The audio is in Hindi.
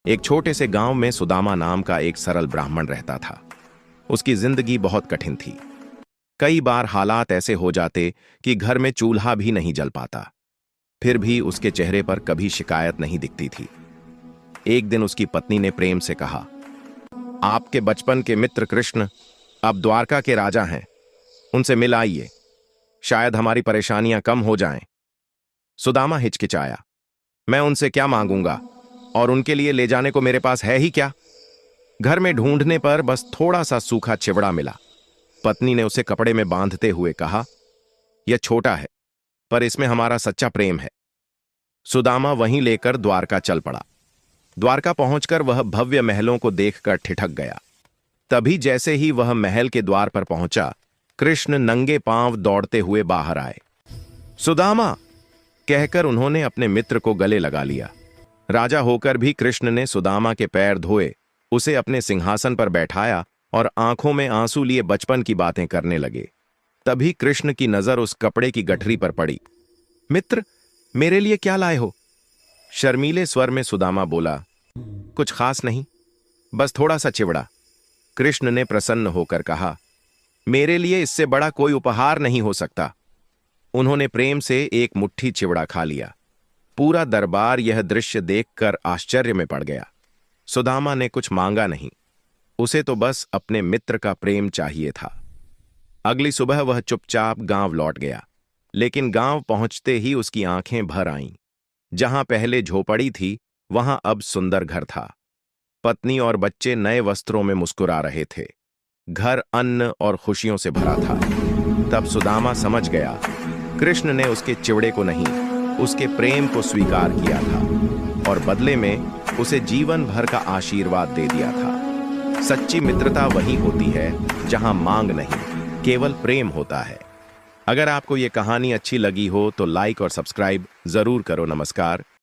एक छोटे से गांव में सुदामा नाम का एक सरल ब्राह्मण रहता था। उसकी जिंदगी बहुत कठिन थी। कई बार हालात ऐसे हो जाते कि घर में चूल्हा भी नहीं जल पाता। फिर भी उसके चेहरे पर कभी शिकायत नहीं दिखती थी। एक दिन उसकी पत्नी ने प्रेम से कहा, आपके बचपन के मित्र कृष्ण अब द्वारका के राजा हैं। उनसे मिल आइए, शायद हमारी परेशानियां कम हो जाएं। सुदामा हिचकिचाया, मैं उनसे क्या मांगूंगा और उनके लिए ले जाने को मेरे पास है ही क्या। घर में ढूंढने पर बस थोड़ा सा सूखा चिवड़ा मिला। पत्नी ने उसे कपड़े में बांधते हुए कहा, यह छोटा है पर इसमें हमारा सच्चा प्रेम है। सुदामा वहीं लेकर द्वारका चल पड़ा। द्वारका पहुंचकर वह भव्य महलों को देखकर ठिठक गया। तभी जैसे ही वह महल के द्वार पर पहुंचा, कृष्ण नंगे पांव दौड़ते हुए बाहर आए। सुदामा कहकर उन्होंने अपने मित्र को गले लगा लिया। राजा होकर भी कृष्ण ने सुदामा के पैर धोए, उसे अपने सिंहासन पर बैठाया और आंखों में आंसू लिए बचपन की बातें करने लगे। तभी कृष्ण की नजर उस कपड़े की गठरी पर पड़ी। मित्र, मेरे लिए क्या लाए हो? शर्मीले स्वर में सुदामा बोला, कुछ खास नहीं, बस थोड़ा सा चिवड़ा। कृष्ण ने प्रसन्न होकर कहा, मेरे लिए इससे बड़ा कोई उपहार नहीं हो सकता। उन्होंने प्रेम से एक मुट्ठी चिवड़ा खा लिया। पूरा दरबार यह दृश्य देखकर आश्चर्य में पड़ गया। सुदामा ने कुछ मांगा नहीं, उसे तो बस अपने मित्र का प्रेम चाहिए था। अगली सुबह वह चुपचाप गांव लौट गया, लेकिन गांव पहुंचते ही उसकी आंखें भर आईं। जहां पहले झोपड़ी थी, वहां अब सुंदर घर था। पत्नी और बच्चे नए वस्त्रों में मुस्कुरा रहे थे। घर अन्न और खुशियों से भरा था। तब सुदामा समझ गया, कृष्ण ने उसके चिवड़े को नहीं, उसके प्रेम को स्वीकार किया था और बदले में उसे जीवन भर का आशीर्वाद दे दिया था। सच्ची मित्रता वही होती है जहां मांग नहीं, केवल प्रेम होता है। अगर आपको यह कहानी अच्छी लगी हो तो लाइक और सब्सक्राइब जरूर करो। नमस्कार।